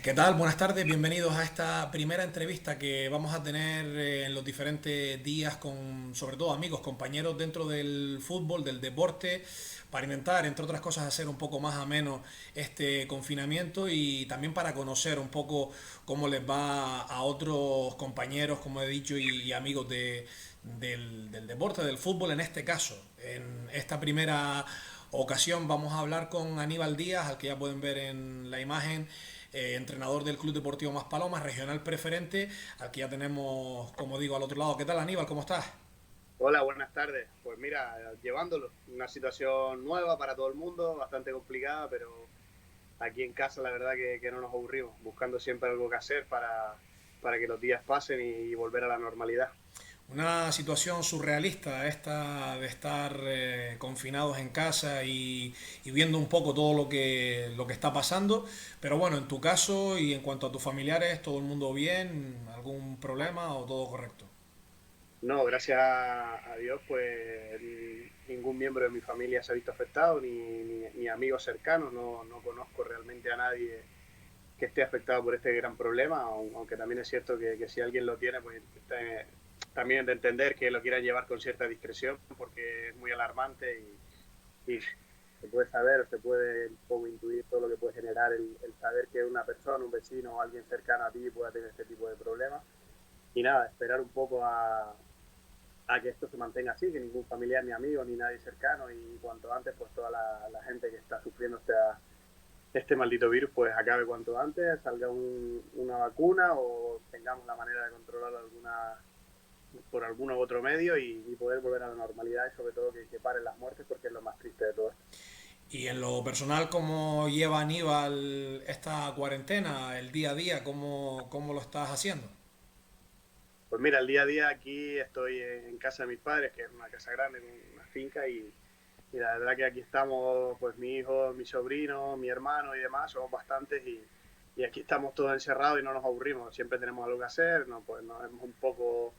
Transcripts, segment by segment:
¿Qué tal? Buenas tardes, bienvenidos a esta primera entrevista que vamos a tener en los diferentes días con, sobre todo amigos, compañeros dentro del fútbol, del deporte, para intentar, entre otras cosas, hacer un poco más ameno este confinamiento y también para conocer un poco cómo les va a otros compañeros, como he dicho, y amigos del deporte, del fútbol en este caso. En esta primera ocasión vamos a hablar con Aníbal Díaz, al que ya pueden ver en la imagen, entrenador del Club Deportivo Maspalomas, regional preferente, al que ya tenemos, como digo, al otro lado. ¿Qué tal, Aníbal? ¿Cómo estás? Hola, buenas tardes. Pues mira, llevándolo. Una situación nueva para todo el mundo, bastante complicada, pero aquí en casa la verdad que no nos aburrimos, buscando siempre algo que hacer para que los días pasen y volver a la normalidad. Una situación surrealista esta de estar confinados en casa y viendo un poco todo lo que está pasando. Pero bueno, en tu caso y en cuanto a tus familiares, ¿todo el mundo bien? ¿Algún problema o todo correcto? No, gracias a Dios, pues ningún miembro de mi familia se ha visto afectado, ni amigos cercanos. No conozco realmente a nadie que esté afectado por este gran problema, aunque también es cierto que si alguien lo tiene, pues también de entender que lo quieran llevar con cierta discreción, porque es muy alarmante y se puede saber o se puede un poco intuir todo lo que puede generar el saber que una persona, un vecino o alguien cercano a ti pueda tener este tipo de problemas. Y nada, esperar un poco a que esto se mantenga así, que ningún familiar ni amigo ni nadie cercano y cuanto antes pues toda la gente que está sufriendo este maldito virus pues acabe cuanto antes, salga una vacuna o tengamos la manera de controlarlo por algún u otro medio y poder volver a la normalidad y sobre todo que paren las muertes porque es lo más triste de todo esto. Y en lo personal, ¿cómo lleva Aníbal esta cuarentena, el día a día? ¿Cómo lo estás haciendo? Pues mira, el día a día aquí estoy en casa de mis padres, que es una casa grande, una finca, y la verdad que aquí estamos, pues mi hijo, mi sobrino, mi hermano y demás, somos bastantes y aquí estamos todos encerrados y no nos aburrimos, siempre tenemos algo que hacer, ¿no? Pues nos hemos un poco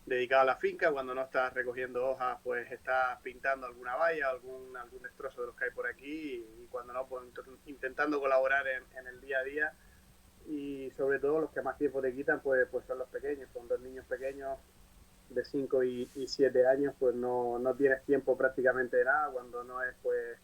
dedicado a la finca, cuando no estás recogiendo hojas, pues estás pintando alguna valla, algún destrozo de los que hay por aquí y cuando no, pues intentando colaborar en el día a día y sobre todo los que más tiempo te quitan pues son los pequeños, con dos niños pequeños de 5 y 7 años pues no tienes tiempo prácticamente de nada cuando no es pues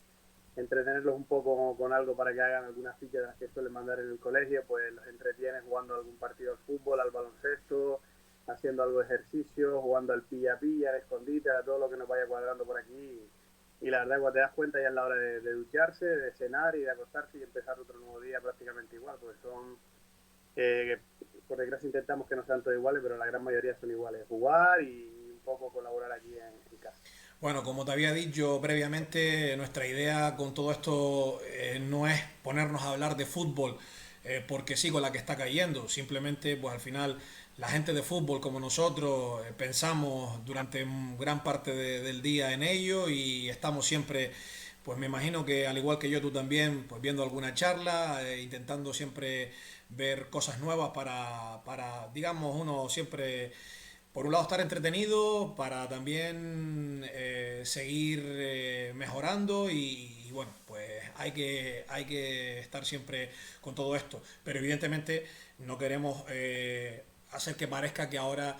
entretenerlos un poco con algo para que hagan algunas fichas de las que suelen mandar en el colegio, pues los entretienes jugando algún partido de fútbol, al baloncesto, haciendo algo de ejercicio, jugando al pilla-pilla, al escondite, a todo lo que nos vaya cuadrando por aquí. Y la verdad, cuando te das cuenta ya es la hora de ducharse, de cenar y de acostarse y empezar otro nuevo día prácticamente igual, porque son por desgracia intentamos que no sean todos iguales, pero la gran mayoría son iguales. Jugar y un poco colaborar aquí en casa. Bueno, como te había dicho previamente, nuestra idea con todo esto no es ponernos a hablar de fútbol porque sí con la que está cayendo. Simplemente, pues al final, la gente de fútbol como nosotros pensamos durante gran parte del día en ello y estamos siempre, pues me imagino que al igual que yo, tú también, pues viendo alguna charla, intentando siempre ver cosas nuevas para, digamos, uno siempre por un lado estar entretenido para también seguir mejorando y bueno, pues hay que estar siempre con todo esto. Pero evidentemente no queremos hacer que parezca que ahora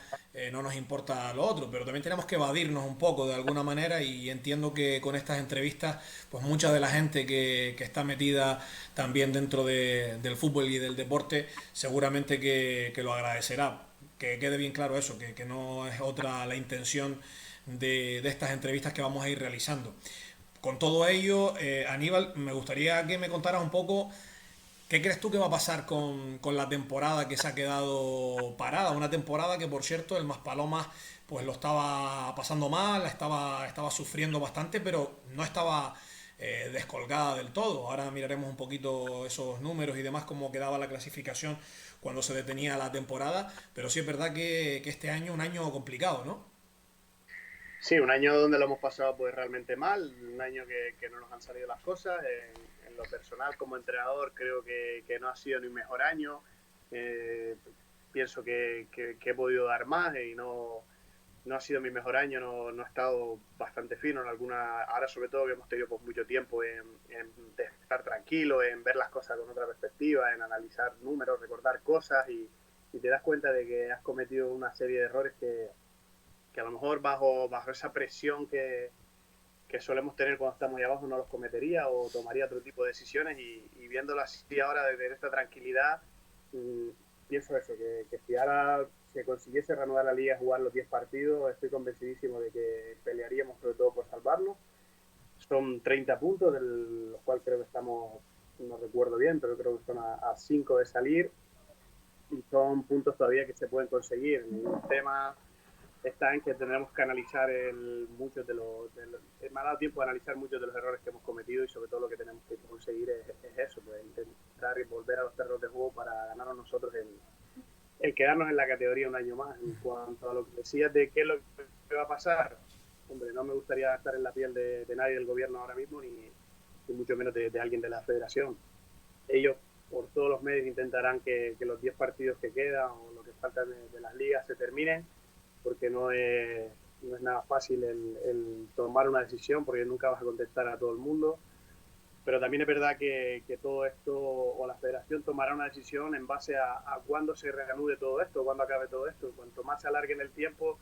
no nos importa lo otro, pero también tenemos que evadirnos un poco de alguna manera y entiendo que con estas entrevistas, pues mucha de la gente que está metida también dentro del fútbol y del deporte seguramente que lo agradecerá. Que quede bien claro eso, que no es otra la intención de estas entrevistas que vamos a ir realizando. Con todo ello, Aníbal, me gustaría que me contaras un poco qué crees tú que va a pasar con la temporada que se ha quedado parada. Una temporada que, por cierto, el Maspalomas pues lo estaba pasando mal, estaba sufriendo bastante, pero no estaba descolgada del todo. Ahora miraremos un poquito esos números y demás, cómo quedaba la clasificación cuando se detenía la temporada, pero sí es verdad que este año un año complicado, ¿no? Sí, un año donde lo hemos pasado pues realmente mal, un año que no nos han salido las cosas. En lo personal, como entrenador, creo que no ha sido mi mejor año. Eh, pienso que he podido dar más y no ha sido mi mejor año, no he estado bastante fino en alguna, ahora sobre todo que hemos tenido pues mucho tiempo en estar tranquilo, en ver las cosas con otra perspectiva, en analizar números, recordar cosas y te das cuenta de que has cometido una serie de errores que a lo mejor bajo esa presión que solemos tener cuando estamos ahí abajo no los cometería o tomaría otro tipo de decisiones y viéndolo así ahora desde esta tranquilidad, pienso eso, que si ahora se consiguiese reanudar la liga y jugar los 10 partidos, estoy convencidísimo de que pelearíamos sobre todo por salvarlo. Son 30 puntos, de los cuales creo que estamos, no recuerdo bien, pero creo que son a 5 de salir y son puntos todavía que se pueden conseguir. El tema está en que tenemos que analizar muchos de los... me ha dado tiempo de analizar muchos de los errores que hemos cometido y sobre todo lo que tenemos que conseguir es eso, pues intentar volver a los terrenos de juego para ganarnos nosotros el quedarnos en la categoría un año más. En cuanto a lo que decías de qué es lo que va a pasar, hombre, no me gustaría estar en la piel de nadie del gobierno ahora mismo, ni mucho menos de alguien de la federación. Ellos por todos los medios intentarán que los 10 partidos que quedan o lo que falta de las ligas se terminen, porque no es nada fácil el tomar una decisión, porque nunca vas a contestar a todo el mundo. Pero también es verdad que todo esto, o la federación tomará una decisión en base a cuándo se reanude todo esto, cuándo acabe todo esto. Cuanto más se alargue en el tiempo,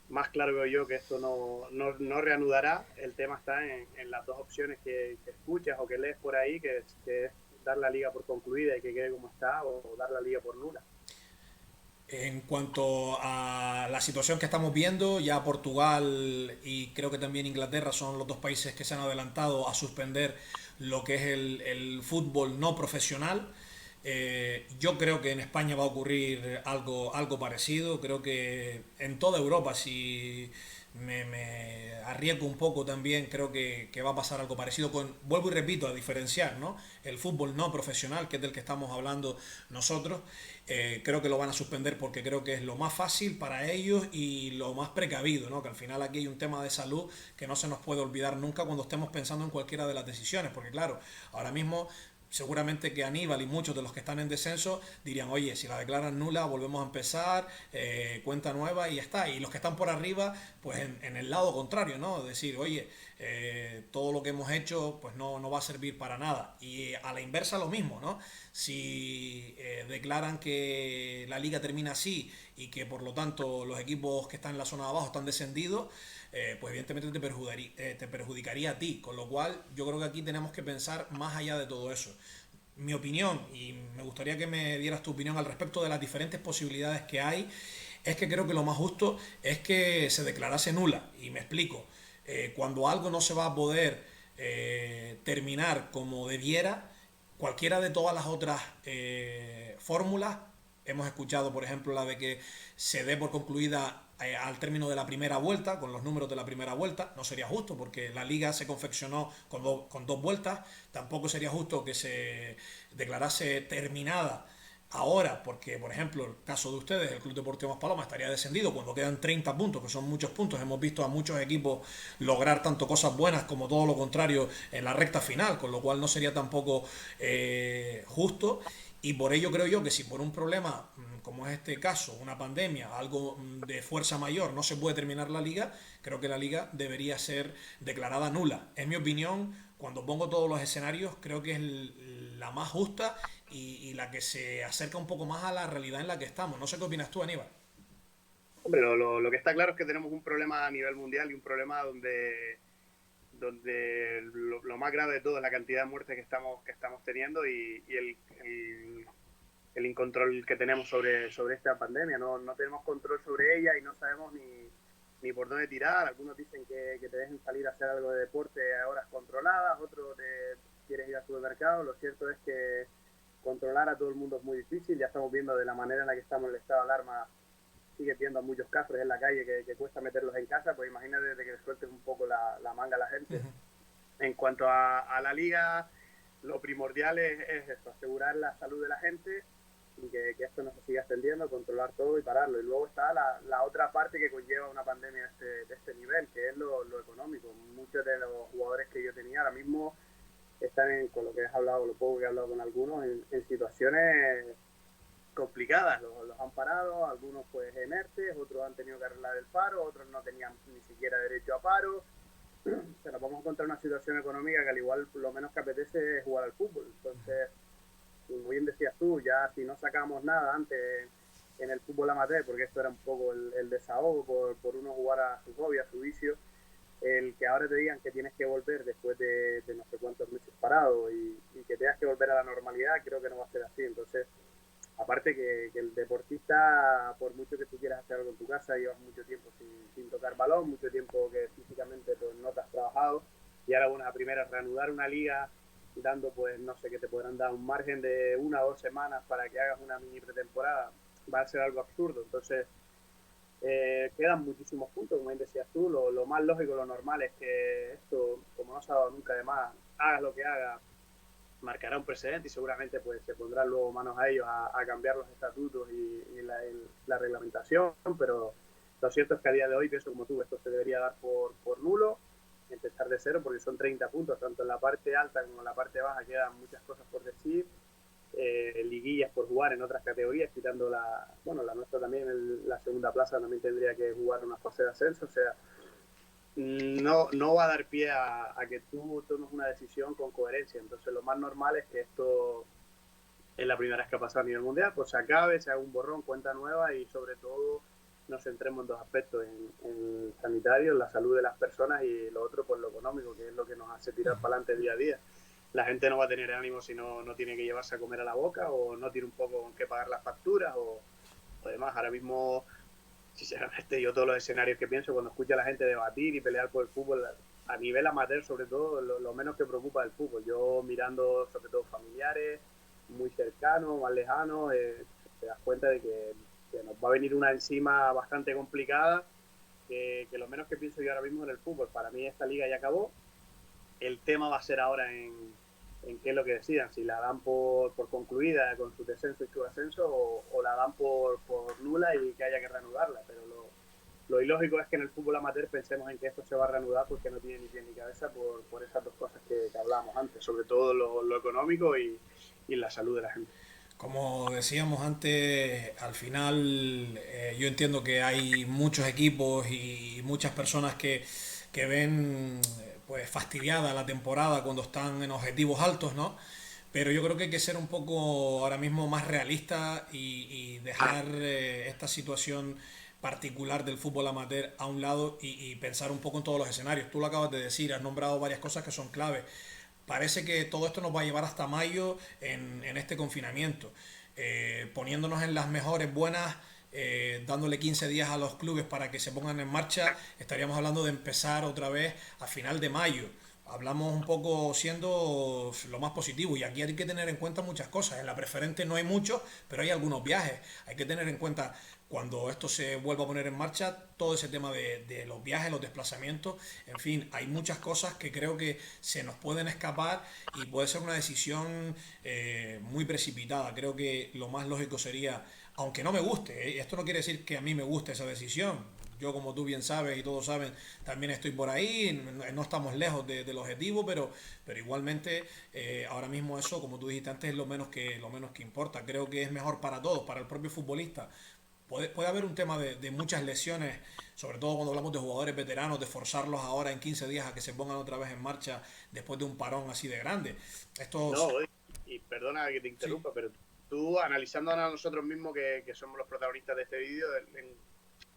más claro veo yo que esto no reanudará. El tema está en las dos opciones que escuchas o que lees por ahí, que es dar la liga por concluida y que quede como está, o dar la liga por nula. En cuanto a la situación que estamos viendo, ya Portugal y creo que también Inglaterra son los dos países que se han adelantado a suspender lo que es el fútbol no profesional. Yo creo que en España va a ocurrir algo parecido. Creo que en toda Europa, si me arriesgo un poco también, creo que va a pasar algo parecido vuelvo y repito, a diferenciar, ¿no? El fútbol no profesional, que es del que estamos hablando nosotros, creo que lo van a suspender porque creo que es lo más fácil para ellos y lo más precavido, ¿no? Que al final aquí hay un tema de salud que no se nos puede olvidar nunca cuando estemos pensando en cualquiera de las decisiones, porque claro, ahora mismo seguramente que Aníbal y muchos de los que están en descenso dirían, oye, si la declaran nula, volvemos a empezar, cuenta nueva y ya está. Y los que están por arriba, pues en el lado contrario, ¿no? Decir, oye, todo lo que hemos hecho, pues no va a servir para nada. Y a la inversa lo mismo, ¿no? Si declaran que la liga termina así y que por lo tanto los equipos que están en la zona de abajo están descendidos, pues evidentemente te perjudicaría a ti. Con lo cual yo creo que aquí tenemos que pensar más allá de todo eso. Mi opinión, y me gustaría que me dieras tu opinión al respecto de las diferentes posibilidades que hay, es que creo que lo más justo es que se declarase nula. Y me explico. Cuando algo no se va a poder terminar como debiera, cualquiera de todas las otras fórmulas, hemos escuchado por ejemplo la de que se dé por concluida al término de la primera vuelta, con los números de la primera vuelta, no sería justo porque la liga se confeccionó con dos vueltas, tampoco sería justo que se declarase terminada ahora, porque por ejemplo el caso de ustedes, el Club Deportivo Maspalomas estaría descendido cuando quedan 30 puntos, que son muchos puntos, hemos visto a muchos equipos lograr tanto cosas buenas como todo lo contrario en la recta final, con lo cual no sería tampoco justo. Y por ello creo yo que si por un problema como es este caso, una pandemia, algo de fuerza mayor, no se puede terminar la liga, creo que la liga debería ser declarada nula. En mi opinión, cuando pongo todos los escenarios, creo que es la más justa y la que se acerca un poco más a la realidad en la que estamos. No sé qué opinas tú, Aníbal. Hombre, lo que está claro es que tenemos un problema a nivel mundial y un problema donde lo más grave de todo es la cantidad de muertes que estamos teniendo y el incontrol que tenemos sobre esta pandemia. No tenemos control sobre ella y no sabemos ni por dónde tirar. Algunos dicen que te dejen salir a hacer algo de deporte a horas controladas, otros te quieres ir al supermercado. Lo cierto es que controlar a todo el mundo es muy difícil. Ya estamos viendo de la manera en la que estamos en el estado de alarma, sigue viendo a muchos cafres en la calle que cuesta meterlos en casa. Pues imagínate de que le sueltes un poco la manga a la gente. En cuanto a la liga, lo primordial es esto, asegurar la salud de la gente y que esto no se siga extendiendo, controlar todo y pararlo. Y luego está la otra parte que conlleva una pandemia de este nivel, que es lo económico. Muchos de los jugadores que yo tenía ahora mismo están con lo que he hablado, lo poco que he hablado con algunos, en situaciones complicadas. Los han parado, algunos pues en ERTE, otros han tenido que arreglar el paro, otros no tenían ni siquiera derecho a paro. se nos vamos a encontrar una situación económica que al igual lo menos que apetece es jugar al fútbol. Entonces, como bien decías tú, ya si no sacamos nada antes en el fútbol amateur, porque esto era un poco el desahogo por uno jugar a su hobby, a su vicio, el que ahora te digan que tienes que volver después de no sé cuántos meses parado y que tengas que volver a la normalidad, creo que no va a ser así. Entonces, aparte que el deportista, por mucho que tú quieras hacer algo en tu casa, llevas mucho tiempo sin tocar balón, mucho tiempo que físicamente pues, no te has trabajado, y ahora una primera reanudar una liga dando pues no sé, que te podrán dar un margen de 1 o 2 semanas para que hagas una mini pretemporada, va a ser algo absurdo. Entonces quedan muchísimos puntos, como bien decías tú, lo más lógico, lo normal es que esto, como no se ha dado nunca de más, hagas lo que hagas, marcará un precedente y seguramente pues se pondrán luego manos a ellos a cambiar los estatutos y la reglamentación, pero lo cierto es que a día de hoy pienso como tú, esto se debería dar por nulo, empezar de cero porque son 30 puntos, tanto en la parte alta como en la parte baja quedan muchas cosas por decir, liguillas por jugar en otras categorías, quitando la nuestra también, la segunda plaza también tendría que jugar una fase de ascenso, o sea, no va a dar pie a que tú tomes una decisión con coherencia. Entonces lo más normal es que esto es la primera vez que ha pasado a nivel mundial, pues se acabe, se haga un borrón, cuenta nueva y sobre todo nos centremos en dos aspectos, en el sanitario, en la salud de las personas y lo otro pues lo económico, que es lo que nos hace tirar para adelante día a día. La gente no va a tener ánimo si no tiene que llevarse a comer a la boca o no tiene un poco con qué pagar las facturas o demás. Ahora mismo sinceramente, yo todos los escenarios que pienso cuando escucho a la gente debatir y pelear por el fútbol, a nivel amateur sobre todo, lo menos que preocupa el fútbol. Yo mirando sobre todo familiares, muy cercanos, más lejanos, te das cuenta de que nos va a venir una encima bastante complicada, que lo menos que pienso yo ahora mismo en el fútbol. Para mí esta liga ya acabó, el tema va a ser ahora en qué es lo que decidan, si la dan por concluida con su descenso y su ascenso o la dan por nula y que haya que reanudarla. Pero lo ilógico es que en el fútbol amateur pensemos en que esto se va a reanudar porque no tiene ni pie ni cabeza por esas dos cosas que hablábamos antes, sobre todo lo económico y la salud de la gente. Como decíamos antes, al final yo entiendo que hay muchos equipos y muchas personas que ven pues fastidiada la temporada cuando están en objetivos altos, ¿no? Pero yo creo que hay que ser un poco ahora mismo más realista y dejar esta situación particular del fútbol amateur a un lado y pensar un poco en todos los escenarios. Tú lo acabas de decir, has nombrado varias cosas que son clave. Parece que todo esto nos va a llevar hasta mayo en este confinamiento, poniéndonos en las mejores buenas, dándole 15 días a los clubes para que se pongan en marcha, estaríamos hablando de empezar otra vez a final de mayo. Hablamos un poco siendo lo más positivo y aquí hay que tener en cuenta muchas cosas. En la preferente no hay mucho, pero hay algunos viajes. Hay que tener en cuenta cuando esto se vuelva a poner en marcha, todo ese tema de los viajes, los desplazamientos, en fin, hay muchas cosas que creo que se nos pueden escapar y puede ser una decisión muy precipitada. Creo que lo más lógico sería, aunque no me guste, esto no quiere decir que a mí me guste esa decisión. Yo, como tú bien sabes y todos saben, también estoy por ahí, no estamos lejos del objetivo, pero igualmente ahora mismo eso, como tú dijiste antes, es lo menos que importa. Creo que es mejor para todos, para el propio futbolista. Puede haber un tema de muchas lesiones, sobre todo cuando hablamos de jugadores veteranos, de forzarlos ahora en 15 días a que se pongan otra vez en marcha después de un parón así de grande. No, Estos, y perdona que te sí, interrumpa, pero tú analizando a nosotros mismos que somos los protagonistas de este vídeo,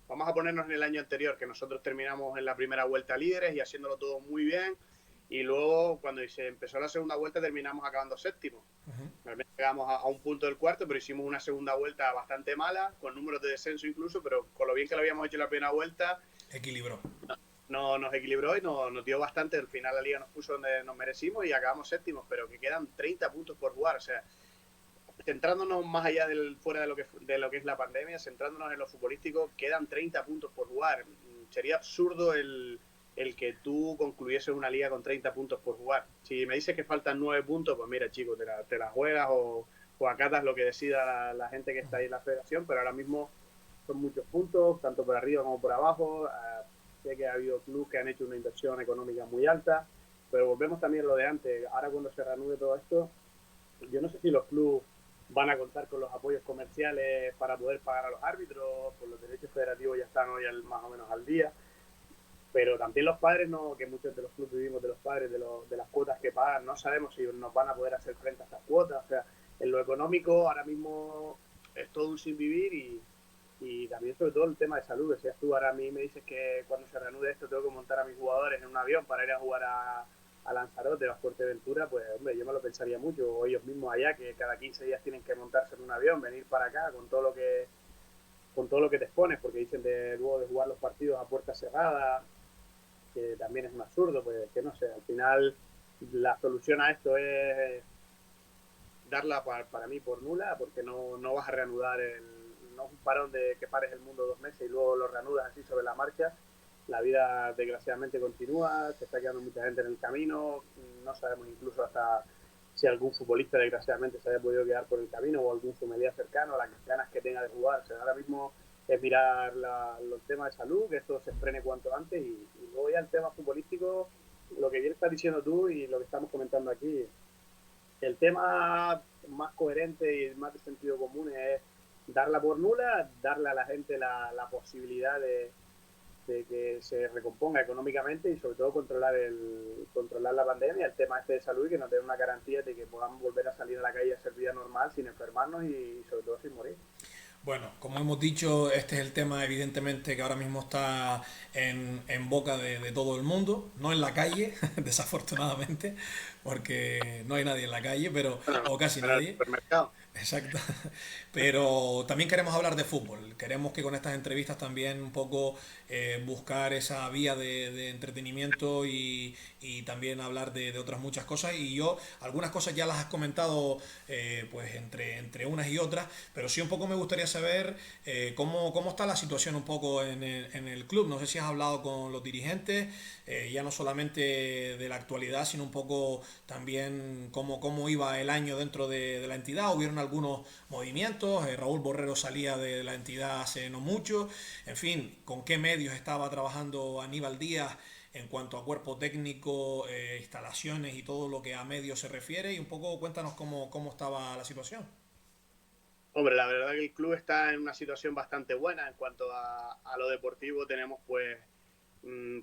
vamos a ponernos en el año anterior, que nosotros terminamos en la primera vuelta líderes y haciéndolo todo muy bien, y luego cuando se empezó la segunda vuelta terminamos acabando séptimo. Realmente llegamos a un punto del cuarto, pero hicimos una segunda vuelta bastante mala, con números de descenso incluso, pero con lo bien que lo habíamos hecho en la primera vuelta, equilibró. no, nos equilibró y nos dio bastante. Al final la liga nos puso donde nos merecimos y acabamos séptimos, pero que quedan 30 puntos por jugar. O sea, centrándonos más allá fuera de lo que es la pandemia, centrándonos en lo futbolístico, quedan 30 puntos por jugar. Sería absurdo el que tú concluyese una liga con 30 puntos por jugar. Si me dices que faltan 9 puntos, pues mira, chico, te la juegas o acatas lo que decida la gente que está ahí en la federación, pero ahora mismo son muchos puntos, tanto por arriba como por abajo. Sé que ha habido clubes que han hecho una inversión económica muy alta, pero volvemos también a lo de antes. Ahora cuando se reanude todo esto, yo no sé si los clubes van a contar con los apoyos comerciales para poder pagar a los árbitros, pues los derechos federativos ya están hoy más o menos al día, pero también los padres, no, que muchos de los clubes vivimos de los padres, de las cuotas que pagan, no sabemos si nos van a poder hacer frente a estas cuotas. O sea, en lo económico ahora mismo es todo un sin vivir y también sobre todo el tema de salud. Decías tú, ahora a mí me dices que cuando se reanude esto tengo que montar a mis jugadores en un avión para ir a jugar a Lanzarote o a Fuerteventura, pues hombre, yo me lo pensaría mucho, o ellos mismos allá, que cada 15 días tienen que montarse en un avión, venir para acá con todo lo que te expones, porque dicen luego de jugar los partidos a puerta cerrada, que también es un absurdo, pues que no sé, al final la solución a esto es darla para mí por nula, porque no vas a reanudar no es un parón de que pares el mundo 2 meses y luego lo reanudas así sobre la marcha. La vida desgraciadamente continúa, se está quedando mucha gente en el camino, no sabemos incluso hasta si algún futbolista desgraciadamente se haya podido quedar por el camino o algún familiar cercano, las ganas que tenga de jugar. O sea, ahora mismo es mirar los temas de salud, que esto se frene cuanto antes y luego ya el tema futbolístico, lo que bien estás diciendo tú y lo que estamos comentando aquí, el tema más coherente y más de sentido común es darla por nula, darle a la gente la posibilidad de que se recomponga económicamente y sobre todo controlar la pandemia, el tema este de salud y que nos dé una garantía de que podamos volver a salir a la calle a hacer vida normal sin enfermarnos y sobre todo sin morir. Bueno, como hemos dicho, este es el tema evidentemente que ahora mismo está en boca de todo el mundo, no en la calle, desafortunadamente, porque no hay nadie en la calle, pero Bueno, o casi en el nadie. supermercado. Exacto. Pero también queremos hablar de fútbol. Queremos que con estas entrevistas también un poco buscar esa vía de entretenimiento y también hablar de otras muchas cosas. Y yo, algunas cosas ya las has comentado pues entre unas y otras, pero sí un poco me gustaría saber cómo está la situación un poco en el club. No sé si has hablado con los dirigentes, ya no solamente de la actualidad, sino un poco también cómo iba el año dentro de la entidad. Hubieron algunos movimientos, Raúl Borrero salía de la entidad hace no mucho, en fin, con qué medios estaba trabajando Aníbal Díaz en cuanto a cuerpo técnico, instalaciones y todo lo que a medios se refiere, y un poco cuéntanos cómo estaba la situación. Hombre, la verdad que el club está en una situación bastante buena en cuanto a lo deportivo. Tenemos pues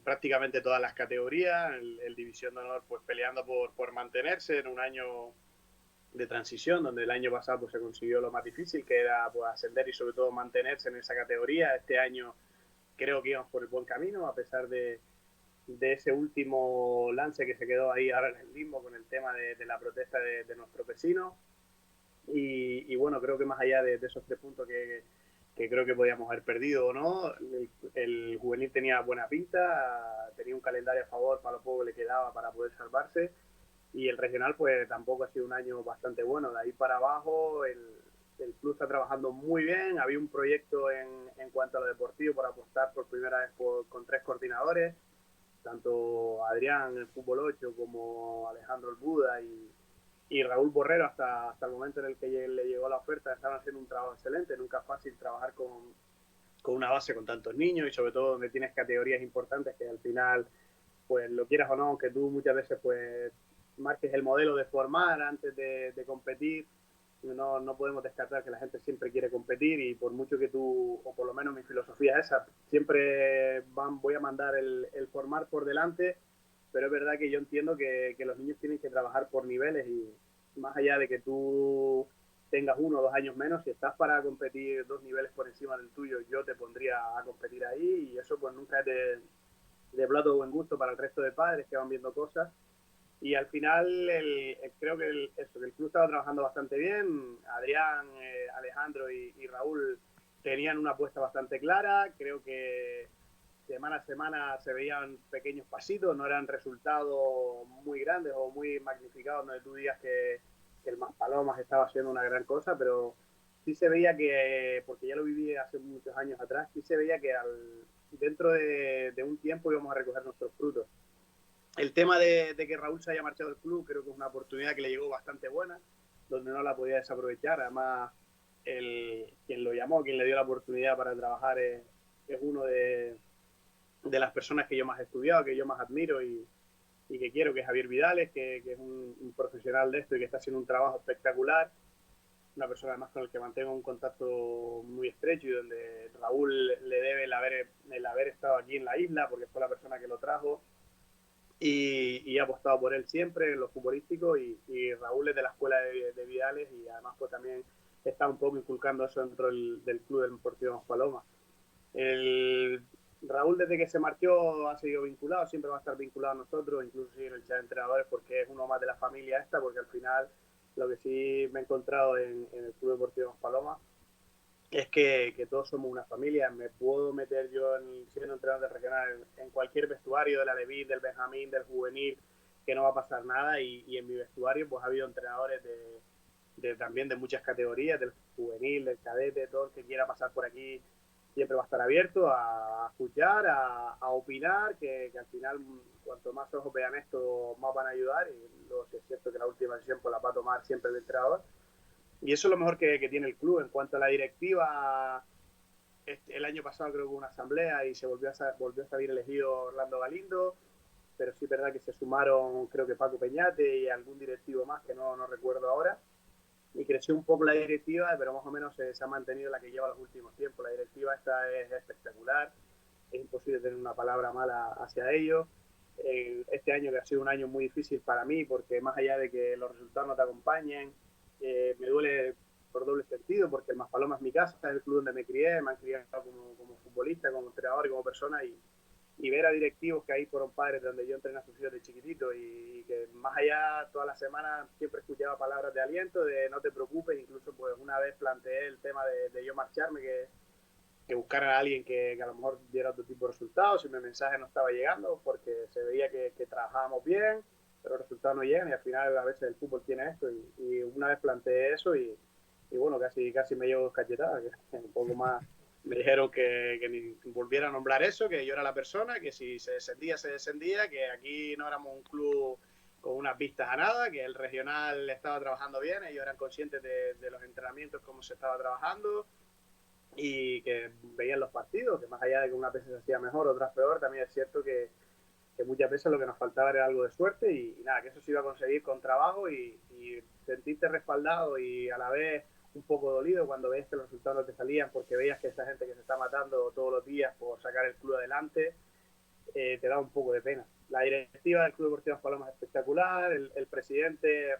prácticamente todas las categorías, el División de Honor pues peleando por mantenerse en un año de transición, donde el año pasado pues se consiguió lo más difícil, que era pues ascender y sobre todo mantenerse en esa categoría. Este año creo que íbamos por el buen camino, a pesar de ese último lance que se quedó ahí ahora en el limbo con el tema de la protesta de nuestros vecinos. Y bueno, creo que más allá de esos 3 puntos que creo que podíamos haber perdido o no, el juvenil tenía buena pinta, tenía un calendario a favor para lo poco que le quedaba para poder salvarse y el regional pues tampoco ha sido un año bastante bueno. De ahí para abajo el club está trabajando muy bien, había un proyecto en cuanto a lo deportivo para apostar por primera vez con 3 coordinadores, tanto Adrián el Fútbol 8 como Alejandro el Buda y Raúl Borrero hasta el momento en el que le llegó la oferta estaban haciendo un trabajo excelente. Nunca es fácil trabajar con una base con tantos niños y sobre todo donde tienes categorías importantes que al final pues lo quieras o no, aunque tú muchas veces pues marques el modelo de formar antes de competir, no podemos descartar que la gente siempre quiere competir y por mucho que tú, o por lo menos mi filosofía es esa, siempre voy a mandar el formar por delante, pero es verdad que yo entiendo que los niños tienen que trabajar por niveles y más allá de que tú tengas 1 o 2 años menos, si estás para competir 2 niveles por encima del tuyo, yo te pondría a competir ahí y eso pues nunca es de plato de buen gusto para el resto de padres que van viendo cosas. Y al final creo que que el club estaba trabajando bastante bien. Adrián, Alejandro y Raúl tenían una apuesta bastante clara. Creo que semana a semana se veían pequeños pasitos, no eran resultados muy grandes o muy magnificados donde tú digas que el Maspalomas estaba haciendo una gran cosa, pero sí se veía que, porque ya lo viví hace muchos años atrás, sí se veía que dentro de un tiempo íbamos a recoger nuestros frutos. El tema de que Raúl se haya marchado del club creo que es una oportunidad que le llegó bastante buena, donde no la podía desaprovechar. Además, quien lo llamó, quien le dio la oportunidad para trabajar es uno de las personas que yo más he estudiado, que yo más admiro y que quiero, que es Javier Vidales, que es un profesional de esto y que está haciendo un trabajo espectacular. una persona además con el que mantengo un contacto muy estrecho y donde Raúl le debe el haber estado aquí en la isla porque fue la persona que lo trajo y he apostado por él siempre en lo futbolístico y Raúl es de la escuela de Vidales y además pues también está un poco inculcando eso dentro del club del Deportivo Maspalomas. El Raúl desde que se marchó ha seguido vinculado, siempre va a estar vinculado a nosotros, incluso sigue en el chat de entrenadores porque es uno más de la familia esta, porque al final lo que sí me he encontrado en el Club Deportivo Maspalomas es que todos somos una familia. Me puedo meter yo, siendo entrenador de regional, en cualquier vestuario del Alevín, del Benjamín, del juvenil, que no va a pasar nada. Y en mi vestuario pues ha habido entrenadores también de muchas categorías, del juvenil, del cadete, todo el que quiera pasar por aquí siempre va a estar abierto a escuchar, a opinar, que al final cuanto más ojos vean esto, más van a ayudar. Y luego sí es cierto que la última decisión pues la va a tomar siempre el entrenador. Y eso es lo mejor que tiene el club. En cuanto a la directiva, el año pasado creo que hubo una asamblea y se volvió a salir elegido Orlando Galindo, pero sí es verdad que se sumaron creo que Paco Peñate y algún directivo más que no recuerdo ahora. Y creció un poco la directiva, pero más o menos se ha mantenido la que lleva los últimos tiempos. La directiva esta es espectacular, es imposible tener una palabra mala hacia ellos. Este año que ha sido un año muy difícil para mí, porque más allá de que los resultados no te acompañen, me duele por doble sentido, porque el Maspalomas es mi casa, es el club donde me crié, me han criado como futbolista, como entrenador y como persona, y ver a directivos que ahí fueron padres de donde yo entrené a sus hijos de chiquitito y que más allá toda la semana siempre escuchaba palabras de aliento, de no te preocupes, incluso pues una vez planteé el tema de yo marcharme, que buscaran a alguien que a lo mejor diera otro tipo de resultados, si mi mensaje no estaba llegando, porque se veía que trabajábamos bien, pero los resultados no llegan y al final a veces el fútbol tiene esto y una vez planteé eso y bueno, casi me llevo cachetadas, que un poco más me dijeron que ni volviera a nombrar eso, que yo era la persona, que si se descendía, que aquí no éramos un club con unas vistas a nada, que el regional estaba trabajando bien, ellos eran conscientes de los entrenamientos, cómo se estaba trabajando, y que veían los partidos, que más allá de que unas veces se hacía mejor, otras peor, también es cierto que muchas veces lo que nos faltaba era algo de suerte y nada, que eso se iba a conseguir con trabajo y sentirte respaldado y a la vez un poco dolido cuando veías que los resultados no te salían porque veías que esa gente que se está matando todos los días por sacar el club adelante, te da un poco de pena. La directiva del Club Deportivo Palomas es espectacular, el presidente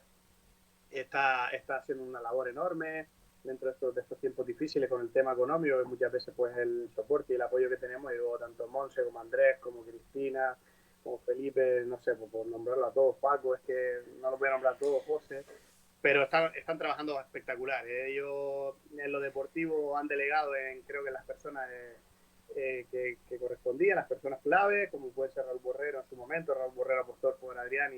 está haciendo una labor enorme dentro de estos tiempos difíciles con el tema económico, que muchas veces pues el soporte y el apoyo que tenemos, y luego tanto Monse como Andrés, como Cristina, como Felipe, no sé, por nombrarlo a todos, Paco, es que no los voy a nombrar a todos, José, pero están trabajando espectacular. Ellos en lo deportivo han delegado creo que las personas que correspondían, las personas clave, como puede ser Raúl Borrero en su momento. Raúl Borrero apostó por Adrián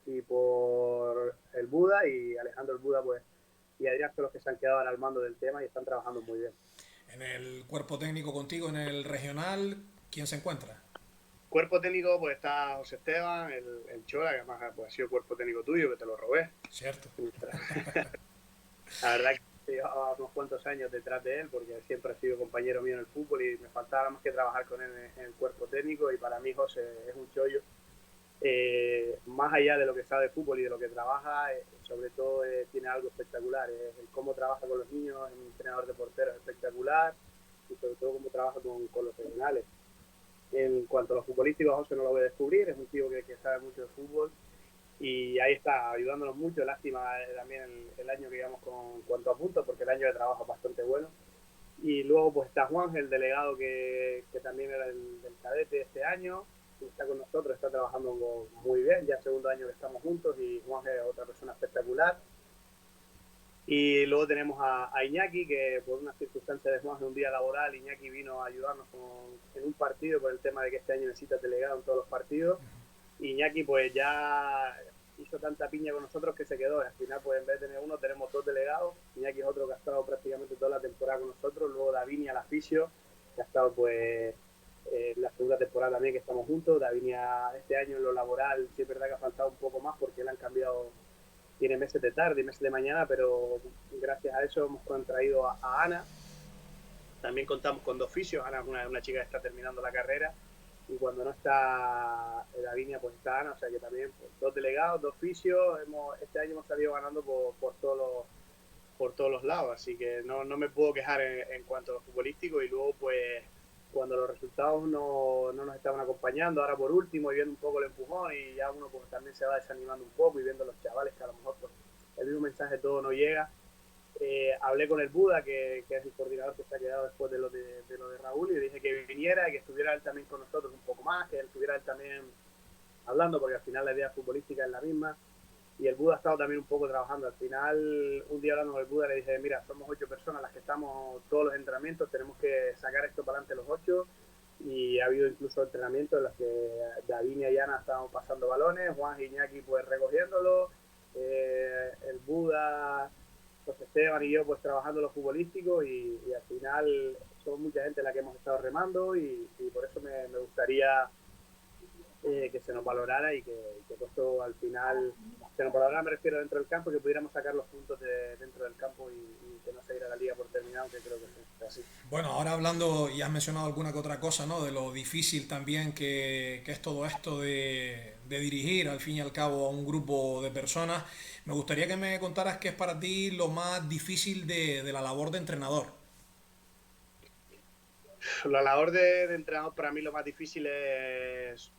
y por el Buda, y Alejandro el Buda pues y Adrián son los que se han quedado al mando del tema y están trabajando muy bien. En el cuerpo técnico contigo, en el regional, ¿quién se encuentra? Cuerpo técnico pues está José Esteban, el Chola, que además pues, ha sido cuerpo técnico tuyo, que te lo robé. Cierto. La verdad que llevaba unos cuantos años detrás de él, porque siempre ha sido compañero mío en el fútbol y me faltaba más que trabajar con él en el cuerpo técnico, y para mí José es un chollo. Más allá de lo que sabe de fútbol y de lo que trabaja, sobre todo tiene algo espectacular. El cómo trabaja con los niños, es un entrenador de porteros espectacular, y sobre todo cómo trabaja con los regionales. En cuanto a los futbolísticos, José no lo voy a descubrir, es un tío que sabe mucho de fútbol y ahí está, ayudándonos mucho. Lástima también el año que llevamos con cuanto a puntos, porque el año de trabajo es bastante bueno. Y luego pues está Juan, el delegado que también era del cadete este año, que está con nosotros, está trabajando muy bien, ya es el segundo año que estamos juntos, y Juan es otra persona espectacular. Y luego tenemos a Iñaki, que por una circunstancia de Juan, de un día laboral, Iñaki vino a ayudarnos en un partido por el tema de que este año necesita delegado en todos los partidos. Iñaki pues ya hizo tanta piña con nosotros que se quedó. Al final pues en vez de tener uno tenemos dos delegados. Iñaki es otro que ha estado prácticamente toda la temporada con nosotros. Luego Davinia la fisio, que ha estado pues la segunda temporada también que estamos juntos. Davinia este año en lo laboral sí es verdad que ha faltado un poco más porque le han cambiado, tiene meses de tarde y meses de mañana, pero gracias a eso hemos contraído a Ana. También contamos con dos fisios. Ana es una chica que está terminando la carrera, y cuando no está Davinia pues está Ana, o sea que también pues, dos delegados, dos fisios. Este año hemos salido ganando por todos por todos los lados, así que no me puedo quejar en cuanto a lo futbolístico. Y luego pues cuando los resultados no nos estaban acompañando, ahora por último y viendo un poco el empujón, y ya uno pues también se va desanimando un poco y viendo a los chavales que a lo mejor pues, el mismo mensaje todo no llega. Hablé con el Buda, que es el coordinador que se ha quedado después de lo de Raúl, y le dije que viniera y que estuviera él también con nosotros un poco más, que él estuviera él también hablando, porque al final la idea futbolística es la misma. Y el Buda ha estado también un poco trabajando. Al final, un día hablando con el Buda, le dije, mira, somos 8 personas las que estamos todos los entrenamientos, tenemos que sacar esto para adelante los 8. Y ha habido incluso entrenamientos en los que David y Ayana estaban pasando balones, Juan y Iñaki pues recogiéndolo, el Buda, José Esteban y yo pues trabajando lo futbolístico, y al final somos mucha gente la que hemos estado remando, y por eso me gustaría que se nos valorara, y que esto al final se nos valorara, me refiero, dentro del campo, que pudiéramos sacar los puntos dentro del campo, y que no se diera la liga por terminado, aunque creo que es así. Bueno, ahora hablando, y has mencionado alguna que otra cosa, ¿no? De lo difícil también que es todo esto de dirigir al fin y al cabo a un grupo de personas. Me gustaría que me contaras qué es para ti lo más difícil de la labor de entrenador. La labor de entrenador, para mí lo más difícil es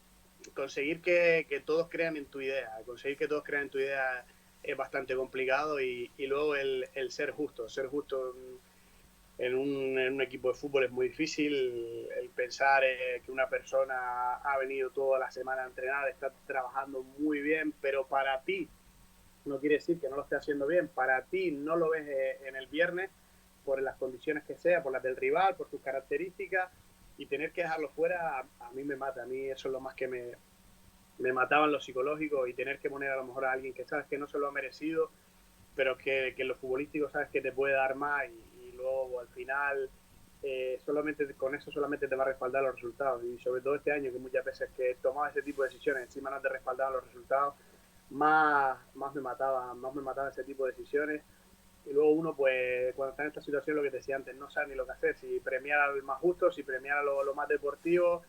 conseguir que todos crean en tu idea. Conseguir que todos crean en tu idea es bastante complicado, y luego el ser justo. Ser justo en un equipo de fútbol es muy difícil. El pensar que una persona ha venido toda la semana a entrenar, está trabajando muy bien, pero para ti no quiere decir que no lo esté haciendo bien. Para ti no lo ves en el viernes, por las condiciones que sea, por las del rival, por sus características, y tener que dejarlo fuera, a mí me mata. A mí eso es lo más que me mataba en lo psicológico, y tener que poner a lo mejor a alguien que sabes que no se lo ha merecido, pero que en lo futbolístico sabes que te puede dar más, y luego al final solamente con eso solamente te va a respaldar los resultados. Y sobre todo este año, que muchas veces que tomaba ese tipo de decisiones, encima no te respaldaban los resultados, más me mataba ese tipo de decisiones. Y luego uno, pues, cuando está en esta situación, lo que te decía antes, no sabe ni lo que hacer, si premiar al más justo, si premiar a lo más deportivo,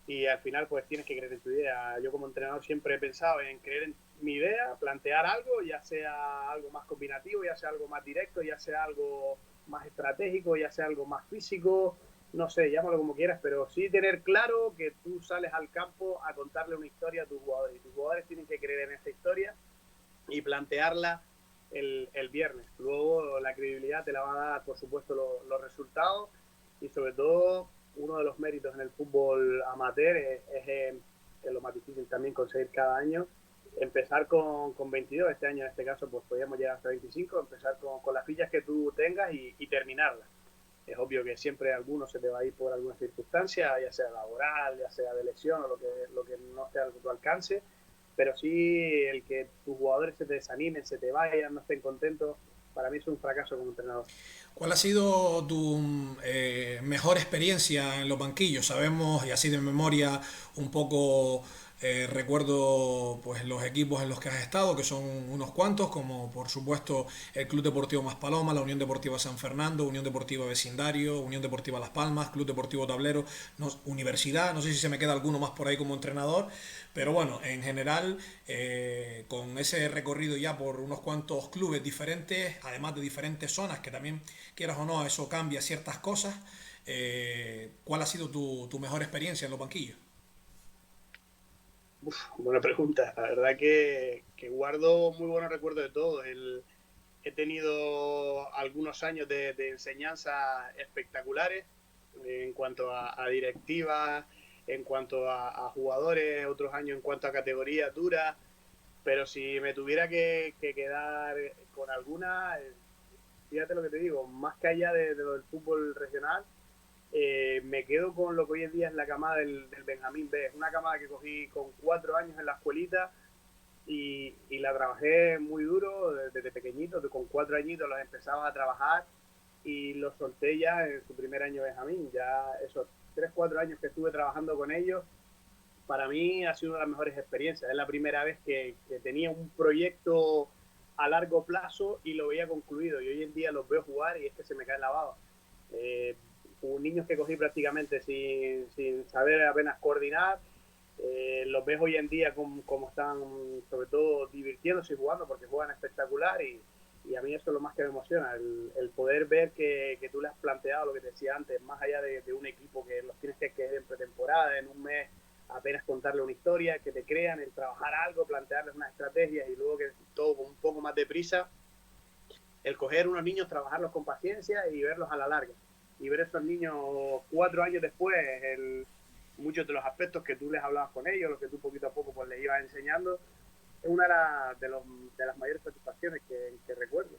y al final, pues, tienes que creer en tu idea. Yo como entrenador siempre he pensado en creer en mi idea, plantear algo, ya sea algo más combinativo, ya sea algo más directo, ya sea algo más estratégico, ya sea algo más físico, no sé, llámalo como quieras, pero sí tener claro que tú sales al campo a contarle una historia a tus jugadores, y tus jugadores tienen que creer en esta historia y plantearla el viernes. Luego la credibilidad te la va a dar, por supuesto, los resultados, y sobre todo uno de los méritos en el fútbol amateur que es lo más difícil también conseguir cada año, empezar con 22, este año en este caso pues podríamos llegar hasta 25, empezar con las fichas que tú tengas, y terminarlas. Es obvio que siempre alguno se te va a ir por alguna circunstancia, ya sea laboral, ya sea de lesión, o lo que no esté a tu alcance, pero sí el que tus jugadores se te desanimen, se te vayan, no estén contentos, para mí es un fracaso como entrenador. ¿Cuál ha sido tu mejor experiencia en los banquillos? Sabemos, y así de memoria, un poco recuerdo pues los equipos en los que has estado, que son unos cuantos, como por supuesto el Club Deportivo Maspaloma, la Unión Deportiva San Fernando, Unión Deportiva Vecindario, Unión Deportiva Las Palmas, Club Deportivo Tablero, Universidad, no sé si se me queda alguno más por ahí como entrenador, pero bueno, en general, con ese recorrido ya por unos cuantos clubes diferentes, además de diferentes zonas, que también, quieras o no, eso cambia ciertas cosas, ¿cuál ha sido tu mejor experiencia en los banquillos? Buena pregunta. La verdad que guardo muy buenos recuerdos de todo. He tenido algunos años de enseñanza espectaculares en cuanto a directivas, en cuanto a jugadores, otros años en cuanto a categorías duras, pero si me tuviera que quedar con alguna, fíjate lo que te digo, más que allá de lo del fútbol regional, me quedo con lo que hoy en día es la camada del Benjamín B. Es una camada que cogí con 4 años en la escuelita, y la trabajé muy duro desde pequeñito, con 4 añitos los empezaba a trabajar, y los solté ya en su primer año Benjamín. Ya esos 3 4 años que estuve trabajando con ellos, para mí ha sido una de las mejores experiencias. Es la primera vez que tenía un proyecto a largo plazo y lo veía concluido, y hoy en día los veo jugar y es que se me cae la baba. Eh, Niños que cogí prácticamente sin saber apenas coordinar, los ves hoy en día como están, sobre todo divirtiéndose y jugando, porque juegan espectacular, y a mí eso es lo más que me emociona, el poder ver que tú le has planteado lo que te decía antes, más allá de un equipo que los tienes que quedar en pretemporada, en un mes apenas contarle una historia, que te crean, el trabajar algo, plantearles unas estrategias y luego que todo con un poco más de prisa, el coger unos niños, trabajarlos con paciencia y verlos a la larga. Y ver a esos niños 4 años después, muchos de los aspectos que tú les hablabas con ellos, los que tú poquito a poco pues, les ibas enseñando, es una de las mayores satisfacciones que recuerdo.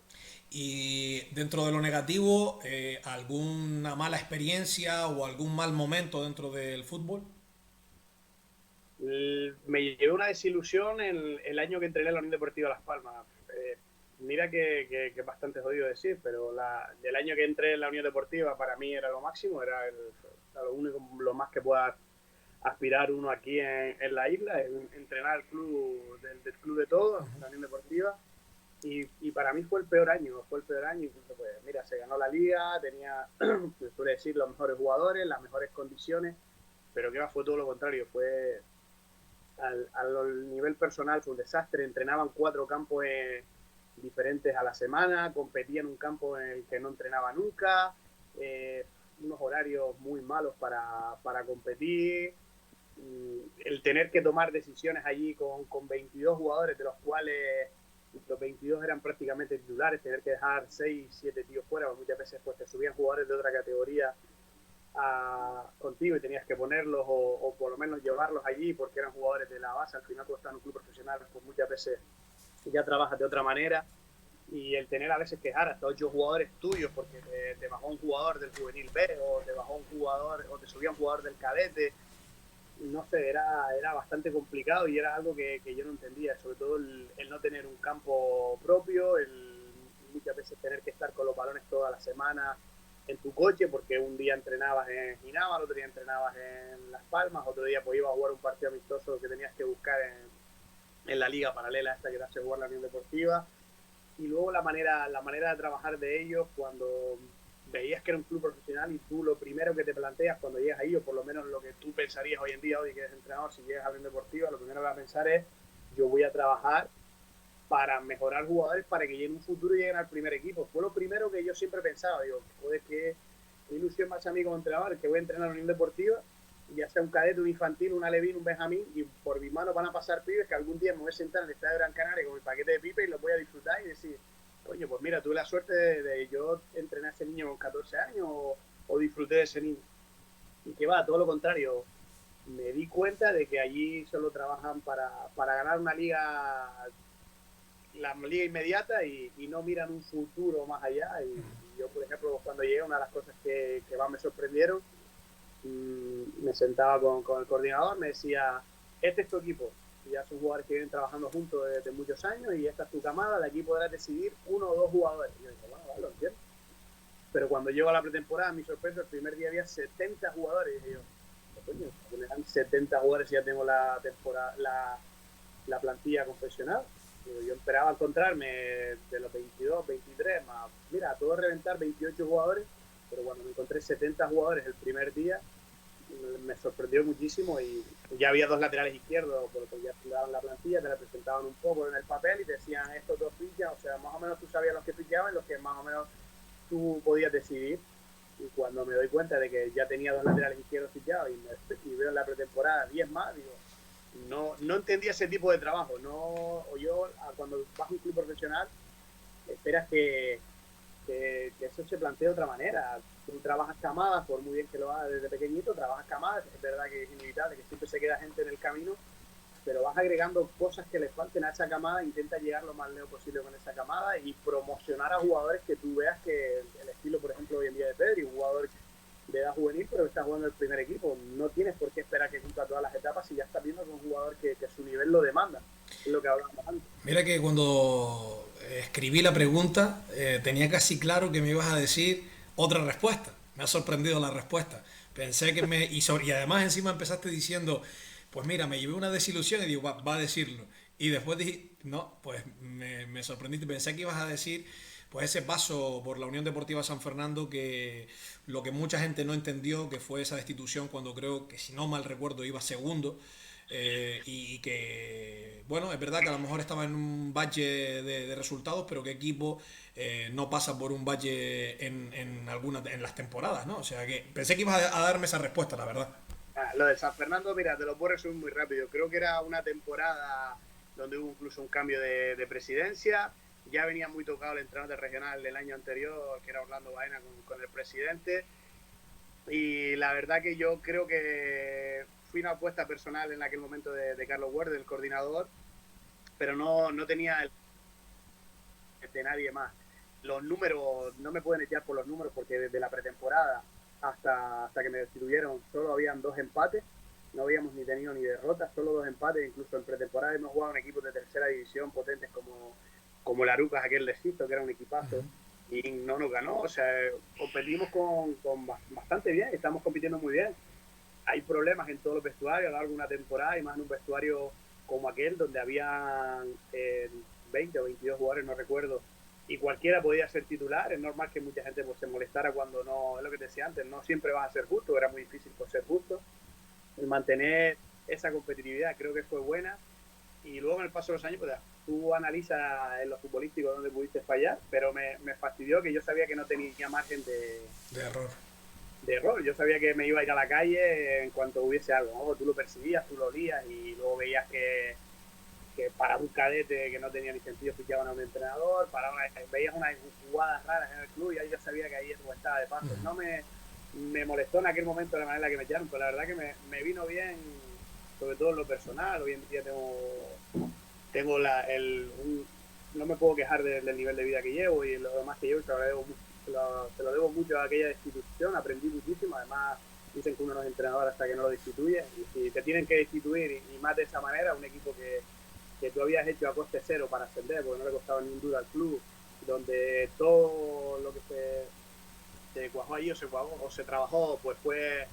Y dentro de lo negativo, ¿alguna mala experiencia o algún mal momento dentro del fútbol? Me llevé una desilusión el año que entrené en la Unión Deportiva Las Palmas. Mira que es bastante jodido decir, pero el año que entré en la Unión Deportiva para mí era lo máximo, era lo único, lo más que pueda aspirar uno aquí en la isla, es entrenar al club del club de todos, la Unión Deportiva. Y para mí fue el peor año, incluso pues mira, se ganó la liga, tenía, se suele decir, los mejores jugadores, las mejores condiciones, pero que fue todo lo contrario, fue al nivel personal fue un desastre, entrenaban 4 campos diferentes a la semana, competía en un campo en el que no entrenaba nunca, unos horarios muy malos para competir, el tener que tomar decisiones allí con 22 jugadores, de los cuales los 22 eran prácticamente titulares, tener que dejar 6, 7 tíos fuera, porque muchas veces pues, te subían jugadores de otra categoría contigo y tenías que ponerlos o por lo menos llevarlos allí porque eran jugadores de la base. Al final, cuando estás en un club profesional, pues muchas veces ya trabajas de otra manera. Y el tener a veces que dejar hasta 8 jugadores tuyos porque te bajó un jugador del juvenil B o te bajó un jugador o te subía un jugador del cadete, no sé, era bastante complicado y era algo que yo no entendía, sobre todo el no tener un campo propio, muchas veces tener que estar con los balones toda la semana en tu coche, porque un día entrenabas en Ginaba, el otro día entrenabas en Las Palmas, otro día pues ibas a jugar un partido amistoso que tenías que buscar en la liga paralela esta que te hace jugar la Unión Deportiva. Y luego la manera de trabajar de ellos cuando veías que era un club profesional y tú lo primero que te planteas cuando llegas ahí, o por lo menos lo que tú pensarías hoy en día, hoy que eres entrenador, si llegas a la Unión Deportiva, lo primero que vas a pensar es yo voy a trabajar para mejorar jugadores para que en un futuro lleguen al primer equipo. Fue lo primero que yo siempre pensaba, digo, joder, qué ilusión más a mí como entrenador, que voy a entrenar en la Unión Deportiva, ya sea un cadete, un infantil, un alevín, un benjamín, y por mis manos van a pasar pibes que algún día me voy a sentar en el Estadio de Gran Canaria con mi paquete de pipe y los voy a disfrutar y decir, coño, pues mira, tuve la suerte de yo entrenar a ese niño con 14 años o disfruté de ese niño. Y que va, todo lo contrario, me di cuenta de que allí solo trabajan para ganar una liga, la liga inmediata y no miran un futuro más allá. Y yo, por ejemplo, cuando llegué, una de las cosas que más me sorprendieron, me sentaba con el coordinador, me decía, este es tu equipo, y ya son jugadores que vienen trabajando juntos desde muchos años y esta es tu camada, de aquí podrás decidir 1 o 2 jugadores. Y yo digo, bueno, vale, lo entiendo. Pero cuando llego a la pretemporada, mi sorpresa, el primer día había 70 jugadores y yo, coño, me dan 70 jugadores y ya tengo la temporada, la plantilla confeccionada. Yo esperaba encontrarme de los 22, 23, más, mira, todo reventar 28 jugadores, pero cuando me encontré 70 jugadores el primer día, me sorprendió muchísimo y ya había 2 laterales izquierdos, porque ya estudiaban la plantilla, te la presentaban un poco en el papel y te decían estos 2 fichas, o sea, más o menos tú sabías los que fichaban y los que más o menos tú podías decidir. Y cuando me doy cuenta de que ya tenía 2 laterales izquierdos fichados y veo en la pretemporada 10 más, digo, no entendía ese tipo de trabajo. No, o yo, cuando vas a un club profesional, esperas que eso se plantee de otra manera. Tú trabajas camadas, por muy bien que lo hagas desde pequeñito, trabajas camadas, es verdad que es inevitable, que siempre se queda gente en el camino, pero vas agregando cosas que le falten a esa camada, intenta llegar lo más lejos posible con esa camada y promocionar a jugadores que tú veas que el estilo, por ejemplo, hoy en día de Pedri, un jugador de edad juvenil, pero que está jugando el primer equipo. No tienes por qué esperar que cumpla todas las etapas si ya estás viendo que es un jugador que su nivel lo demanda. Es lo que hablábamos antes. Mira que cuando escribí la pregunta tenía casi claro que me ibas a decir otra respuesta. Me ha sorprendido la respuesta. Pensé que me... y además encima empezaste diciendo, pues mira, me llevé una desilusión y digo, va a decirlo. Y después dije, no, pues me sorprendiste. Pensé que ibas a decir, pues ese paso por la Unión Deportiva San Fernando, que lo que mucha gente no entendió, que fue esa destitución cuando creo que, si no mal recuerdo, iba segundo. y que, bueno, es verdad que a lo mejor estaba en un valle de resultados, pero que equipo no pasa por un valle en algunas en las temporadas, ¿no? O sea que pensé que ibas a darme esa respuesta, la verdad. Lo de San Fernando, mira, te lo puedo resumir muy rápido. Creo que era una temporada donde hubo incluso un cambio de presidencia. Ya venía muy tocado el entrenador del regional del año anterior, que era Orlando Baena, con el presidente. Y la verdad que yo creo que fui una apuesta personal en aquel momento de Carlos Ward, el coordinador, pero no tenía el de nadie más. Los números, no me pueden echar por los números porque desde la pretemporada hasta que me destituyeron solo habían 2 empates, no habíamos ni tenido ni derrotas, solo 2 empates, incluso en pretemporada hemos jugado en equipos de tercera división potentes como la Arucas, aquel de Sisto, que era un equipazo, y no nos ganó, o sea, competimos con bastante bien, estamos compitiendo muy bien. Hay problemas en todos los vestuarios a lo largo de una temporada, y más en un vestuario como aquel, donde había 20 o 22 jugadores, no recuerdo, y cualquiera podía ser titular. Es normal que mucha gente pues, se molestara cuando no, es lo que te decía antes, no siempre vas a ser justo, era muy difícil por ser justo. El mantener esa competitividad creo que fue buena, y luego en el paso de los años, pues tú analizas en lo futbolístico donde pudiste fallar, pero me fastidió que yo sabía que no tenía margen De error. de error. Yo sabía que me iba a ir a la calle en cuanto hubiese algo, ¿no? Tú lo percibías, tú lo olías, y luego veías que para un cadete que no tenía ni sentido fichaban a un entrenador, veías unas jugadas raras en el club, y ahí yo sabía que ahí eso estaba de paso. No me molestó en aquel momento la manera en la que me echaron, pero la verdad que me vino bien, sobre todo en lo personal. Hoy en día tengo no me puedo quejar del nivel de vida que llevo y lo demás que llevo, se lo debo mucho a aquella institución. Aprendí muchísimo. Además, dicen que uno no es entrenador hasta que no lo destituye, y si te tienen que destituir y más de esa manera, un equipo que tú habías hecho a coste cero para ascender, porque no le costaba ni un duro al club, donde todo lo que se cuajó allí o se trabajó, pues fue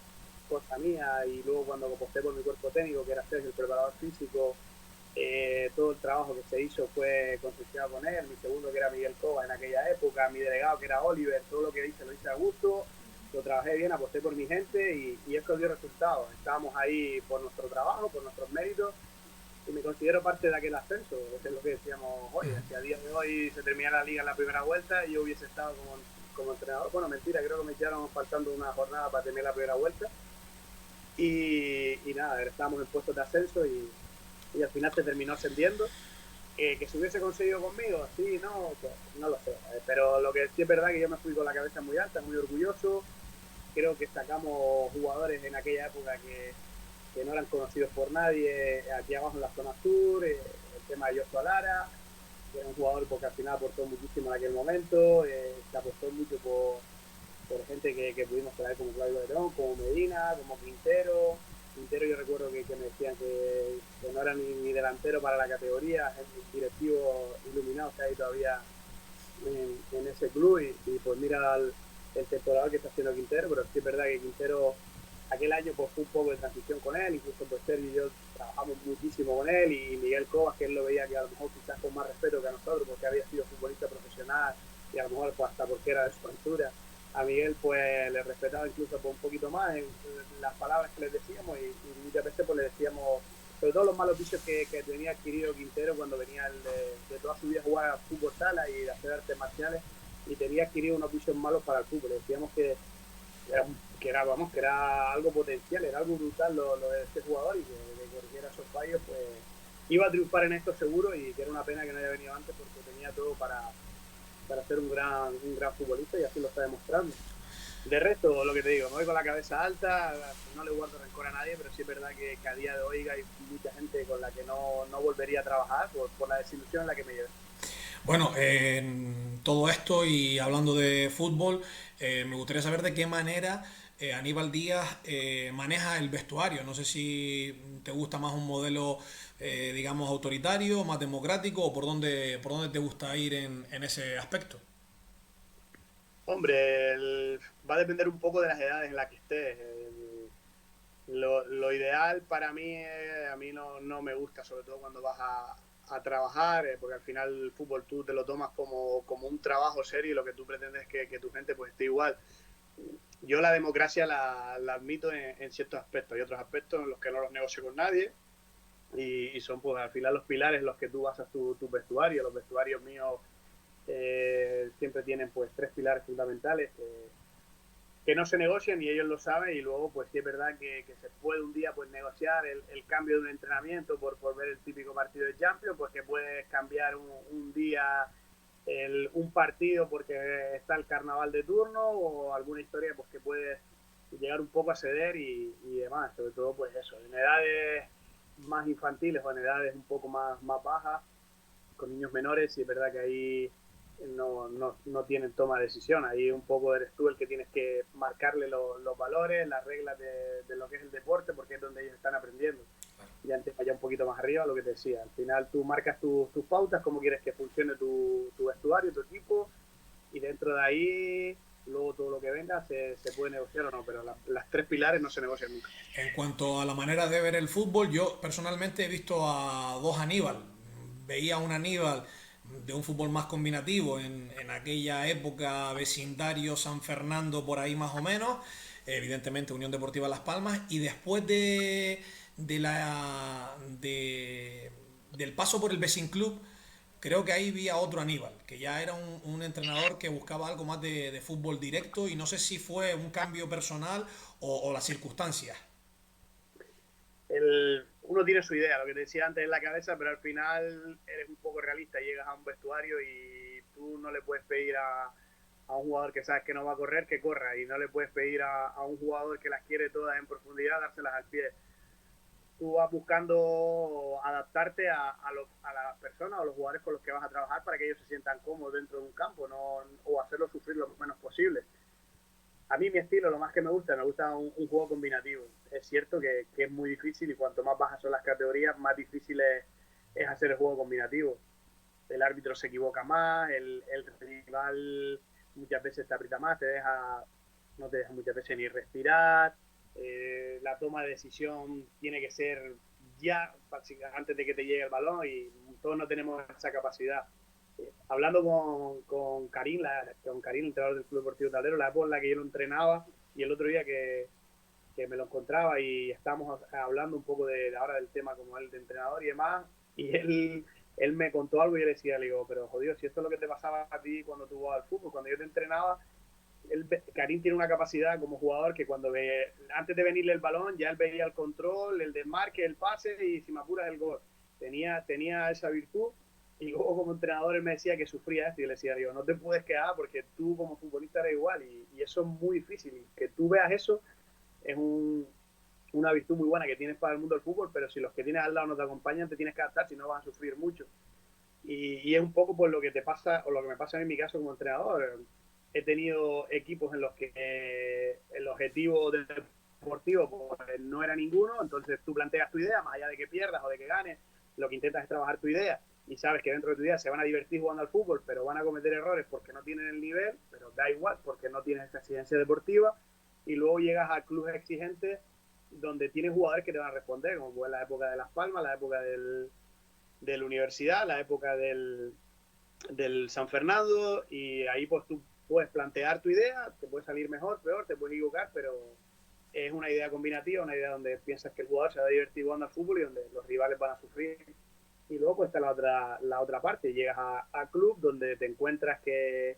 cosa mía. Y luego cuando aposté por mi cuerpo técnico, que era Sergio, el preparador físico, todo el trabajo que se hizo fue consensuado con él. Mi segundo, que era Miguel Cova en aquella época, mi delegado, que era Oliver, todo lo que hice lo hice a gusto, lo trabajé bien, aposté por mi gente, y eso dio resultados. Estábamos ahí por nuestro trabajo, por nuestros méritos, y me considero parte de aquel ascenso. Eso es lo que decíamos hoy. Si a día de hoy se terminara la liga en la primera vuelta y yo hubiese estado como entrenador, bueno, mentira, creo que me echaron faltando una jornada para terminar la primera vuelta, y nada, estábamos en puestos de ascenso, y al final se terminó ascendiendo. Que se hubiese conseguido conmigo, sí, no, pues, no lo sé. Pero lo que sí es verdad que yo me fui con la cabeza muy alta, muy orgulloso. Creo que sacamos jugadores en aquella época que no eran conocidos por nadie, aquí abajo en la zona sur. El tema de Joshua Lara, que era un jugador porque al final aportó muchísimo en aquel momento. Se apostó mucho por gente que pudimos traer, como Claudio León, como Medina, como Quintero. Quintero, yo recuerdo que me decían que no era ni delantero para la categoría, el directivo iluminado que hay todavía en ese club, y pues mira el temporada que está haciendo Quintero. Pero sí es verdad que Quintero aquel año pues fue un poco de transición con él, incluso pues Sergio y yo trabajamos muchísimo con él, y Miguel Cobas, que él lo veía que a lo mejor quizás con más respeto que a nosotros, porque había sido futbolista profesional, y a lo mejor pues hasta porque era de su altura. A Miguel pues le respetaba incluso por un poquito más en las palabras que le decíamos, y muchas veces pues le decíamos, sobre todo los malos vicios que tenía adquirido Quintero cuando venía de toda su vida a jugar a fútbol sala y de hacer artes marciales, y tenía adquirido unos vicios malos para el fútbol. Le decíamos que era algo potencial, era algo brutal lo de este jugador, y que de corrigiera esos fallos, pues iba a triunfar en esto seguro, y que era una pena que no haya venido antes, porque tenía todo para ser un gran futbolista, y así lo está demostrando. De resto, lo que te digo, me voy con la cabeza alta, no le guardo rencor a nadie, pero sí es verdad que a día de hoy hay mucha gente con la que no volvería a trabajar por la desilusión en la que me llevé. Bueno, en todo esto y hablando de fútbol, me gustaría saber de qué manera Aníbal Díaz maneja el vestuario. No sé si te gusta más un modelo, digamos, autoritario, más democrático, o por dónde te gusta ir en ese aspecto. Hombre, va a depender un poco de las edades en las que estés. Lo ideal para mí, a mí no me gusta, sobre todo cuando vas a trabajar, porque al final el fútbol tú te lo tomas como un trabajo serio, y lo que tú pretendes es que tu gente pues esté igual. Yo la democracia la admito en ciertos aspectos, y otros aspectos en los que no los negocio con nadie. y son pues al final los pilares los que tú basas tu vestuario. Los vestuarios míos siempre tienen pues 3 pilares fundamentales que no se negocian y ellos lo saben, y luego pues sí es verdad que se puede un día pues negociar el cambio de un entrenamiento por ver el típico partido de Champions, pues que puedes cambiar un día un partido porque está el carnaval de turno, o alguna historia pues que puedes llegar un poco a ceder y demás, sobre todo pues eso, en edades más infantiles o en edades un poco más bajas, con niños menores, y es verdad que ahí no tienen toma de decisión. Ahí un poco eres tú el que tienes que marcarle los valores, las reglas de lo que es el deporte, porque es donde ellos están aprendiendo. Y antes, allá un poquito más arriba, lo que te decía, al final tú marcas tus pautas, cómo quieres que funcione tu vestuario, tu equipo, y dentro de ahí luego todo lo que venga se puede negociar o no, pero las 3 pilares no se negocian nunca. En cuanto a la manera de ver el fútbol, yo personalmente he visto a dos Aníbal. Veía un Aníbal de un fútbol más combinativo en aquella época, vecindario San Fernando, por ahí más o menos, evidentemente Unión Deportiva Las Palmas, y después del paso por el Racing Club, creo que ahí vi a otro Aníbal, que ya era un entrenador que buscaba algo más de fútbol directo, y no sé si fue un cambio personal o las circunstancias. Uno tiene su idea, lo que te decía antes en la cabeza, pero al final eres un poco realista, llegas a un vestuario y tú no le puedes pedir a un jugador que sabes que no va a correr, que corra, y no le puedes pedir a un jugador que las quiere todas en profundidad, dárselas al pie. Tú vas buscando adaptarte a las personas o los jugadores con los que vas a trabajar para que ellos se sientan cómodos dentro de un campo, no, o hacerlos sufrir lo menos posible. A mí mi estilo, lo más que me gusta un juego combinativo. Es cierto que es muy difícil, y cuanto más bajas son las categorías, más difícil es hacer el juego combinativo. El árbitro se equivoca más, el rival muchas veces te aprieta más, no te deja muchas veces ni respirar, la toma de decisión tiene que ser ya, antes de que te llegue el balón, y todos no tenemos esa capacidad. Hablando con Karim, el entrenador del Club Deportivo Tablero, la época en la que yo lo entrenaba, y el otro día que me lo encontraba y estábamos hablando un poco de ahora del tema como él de entrenador y demás, y él me contó algo y yo le decía, le digo, pero jodido, si esto es lo que te pasaba a ti cuando tú jugabas al fútbol, cuando yo te entrenaba, Karim tiene una capacidad como jugador que antes de venirle el balón, ya él veía el control, el desmarque, el pase, y si me apuras el gol. Tenía esa virtud, y luego como entrenador él me decía que sufría esto, y yo le decía, digo, no te puedes quedar porque tú como futbolista eres igual, y eso es muy difícil, y que tú veas eso es una virtud muy buena que tienes para el mundo del fútbol, pero si los que tienes al lado no te acompañan, te tienes que adaptar, si no vas a sufrir mucho. Y es un poco por lo que te pasa, o lo que me pasa a mí en mi caso como entrenador. He tenido equipos en los que el objetivo deportivo pues, no era ninguno, entonces tú planteas tu idea, más allá de que pierdas o de que ganes, lo que intentas es trabajar tu idea, y sabes que dentro de tu idea se van a divertir jugando al fútbol, pero van a cometer errores porque no tienen el nivel, pero da igual, porque no tienes esa exigencia deportiva, y luego llegas a clubes exigentes donde tienes jugadores que te van a responder, como fue la época de Las Palmas, la época de la universidad, la época del San Fernando, y ahí pues tú puedes plantear tu idea, te puede salir mejor, peor, te puedes equivocar, pero es una idea combinativa, una idea donde piensas que el jugador se va a divertir jugando al fútbol y donde los rivales van a sufrir. Y luego pues está la otra parte, llegas a club donde te encuentras que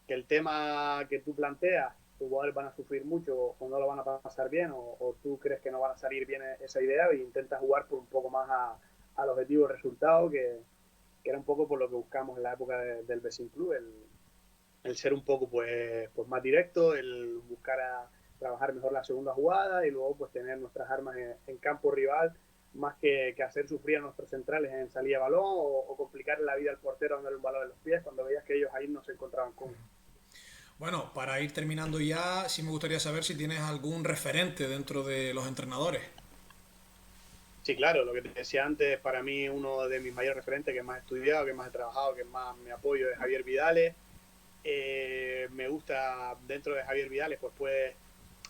el tema que tú planteas, tus jugadores van a sufrir mucho o no lo van a pasar bien, o tú crees que no van a salir bien esa idea, e intentas jugar por un poco más al objetivo resultado, que era un poco por lo que buscamos en la época del Racing Club, el ser un poco pues más directo, el buscar trabajar mejor la segunda jugada, y luego pues tener nuestras armas en campo rival, más que hacer sufrir a nuestros centrales en salida de balón, o complicarle la vida al portero dándole un balón en los pies cuando veías que ellos ahí no se encontraban cómodos. Bueno, para ir terminando ya, sí me gustaría saber si tienes algún referente dentro de los entrenadores. Sí, claro, lo que te decía antes, para mí uno de mis mayores referentes, que más he estudiado, que más he trabajado, que más me apoyo, es Javier Vidales. Me gusta dentro de Javier Vidales, pues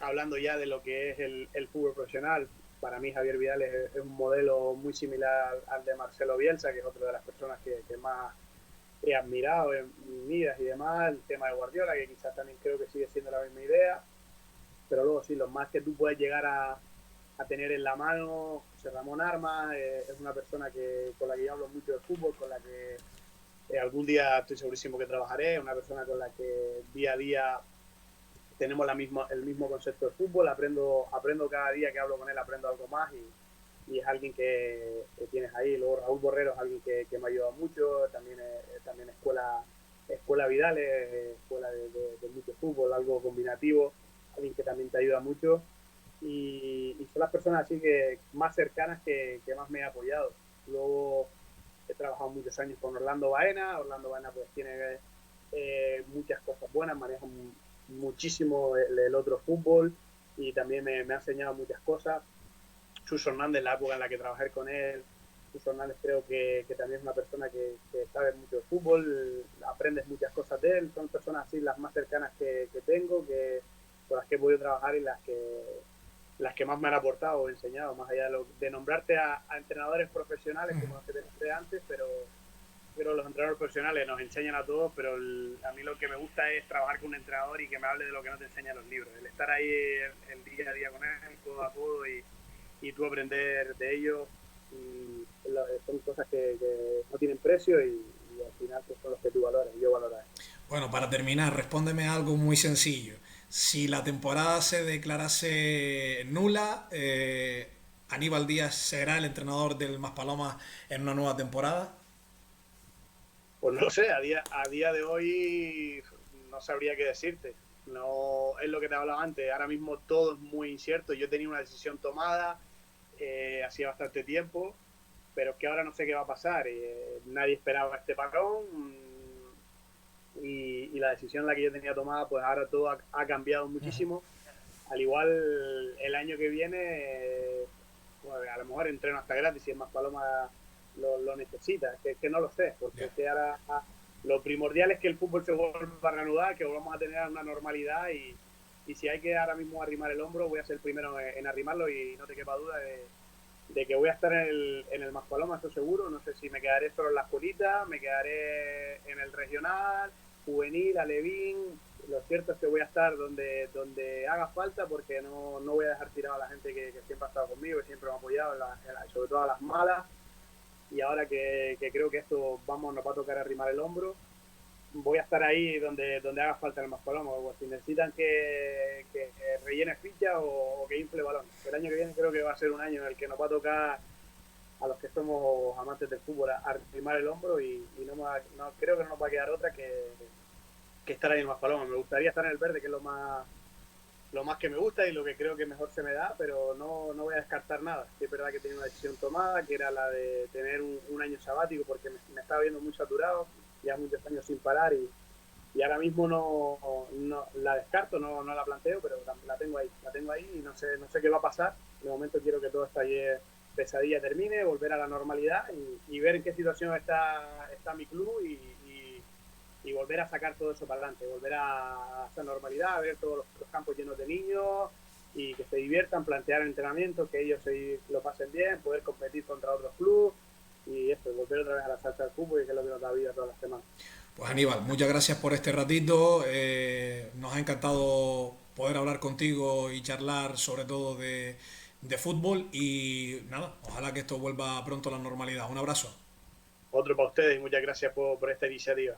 hablando ya de lo que es el fútbol profesional, para mí Javier Vidales es un modelo muy similar al de Marcelo Bielsa, que es otra de las personas que más he admirado en mi vida y demás. El tema de Guardiola, que quizás también creo que sigue siendo la misma idea, pero luego sí, lo más que tú puedes llegar a tener en la mano. José Ramón Armas es una persona con la que yo hablo mucho de fútbol, con la que algún día estoy segurísimo que trabajaré, una persona con la que día a día tenemos el mismo concepto de fútbol, aprendo cada día que hablo con él, aprendo algo más y es alguien que tienes ahí. Luego Raúl Borrero es alguien que me ha ayudado mucho, también escuela Vidal, escuela de mucho fútbol, algo combinativo, alguien que también te ayuda mucho y son las personas así que más cercanas que más me ha apoyado. Luego he trabajado muchos años con Orlando Baena pues tiene muchas cosas buenas, maneja muchísimo el otro fútbol y también me ha enseñado muchas cosas. Chus Hernández, la época en la que trabajé con él, Chus Hernández creo que también es una persona que sabe mucho de fútbol, aprendes muchas cosas de él, son personas así las más cercanas que tengo, con las que he podido trabajar y las que más me han aportado o enseñado, más allá de nombrarte a entrenadores profesionales como los que te nombré antes, pero los entrenadores profesionales nos enseñan a todos, pero a mí lo que me gusta es trabajar con un entrenador y que me hable de lo que no te enseñan los libros, el estar ahí el día a día con él, codo a codo y tú aprender de ellos, y son cosas que no tienen precio y al final pues, son los que tú valoras y yo valoro. Bueno, para terminar, respóndeme algo muy sencillo. Si la temporada se declarase nula, Aníbal Díaz será el entrenador del Maspalomas en una nueva temporada. Pues no lo sé, a día de hoy no sabría qué decirte. No es lo que te hablaba antes. Ahora mismo todo es muy incierto. Yo tenía una decisión tomada hacía bastante tiempo, pero es que ahora no sé qué va a pasar. Nadie esperaba este parón y la decisión la que yo tenía tomada, pues ahora todo ha cambiado muchísimo. Al igual el año que viene, pues a lo mejor entreno hasta gratis si es más Paloma lo necesita, que no lo sé, porque Yeah. es que ahora lo primordial es que el fútbol se vuelva a reanudar, que volvamos a tener una normalidad y si hay que ahora mismo arrimar el hombro, voy a ser el primero en arrimarlo y no te quepa duda de que voy a estar en el Maspaloma, eso seguro. No sé si me quedaré solo en la escuelita, me quedaré en el regional, juvenil, alevín. Lo cierto es que voy a estar donde haga falta porque no voy a dejar tirado a la gente que siempre ha estado conmigo, que siempre me ha apoyado, sobre todo a las malas. Y ahora que creo que esto nos va a tocar arrimar el hombro, voy a estar ahí donde haga falta en el Maspalomo. O si necesitan que rellene ficha o que infle balón. El año que viene creo que va a ser un año en el que nos va a tocar a los que somos amantes del fútbol arrimar el hombro y no creo que no nos va a quedar otra que estar ahí en el Maspalomo. Me gustaría estar en el verde, que es lo más que me gusta y lo que creo que mejor se me da, pero no voy a descartar nada. Sí, es verdad que tenía una decisión tomada, que era la de tener un año sabático, porque me estaba viendo muy saturado, ya muchos años sin parar y ahora mismo no la descarto, no la planteo, pero la tengo ahí y no sé qué va a pasar. De momento quiero que todo esta pesadilla termine, volver a la normalidad y ver en qué situación está mi club y volver a sacar todo eso para adelante, volver a esa normalidad, a ver todos los campos llenos de niños y que se diviertan, plantear entrenamientos, que ellos lo pasen bien, poder competir contra otros clubes y eso, volver otra vez a la salsa del fútbol, que es lo que nos da vida todas las semanas. Pues Aníbal, muchas gracias por este ratito. Nos ha encantado poder hablar contigo y charlar sobre todo de fútbol y nada, ojalá que esto vuelva pronto a la normalidad. Un abrazo. Otro para ustedes y muchas gracias por esta iniciativa.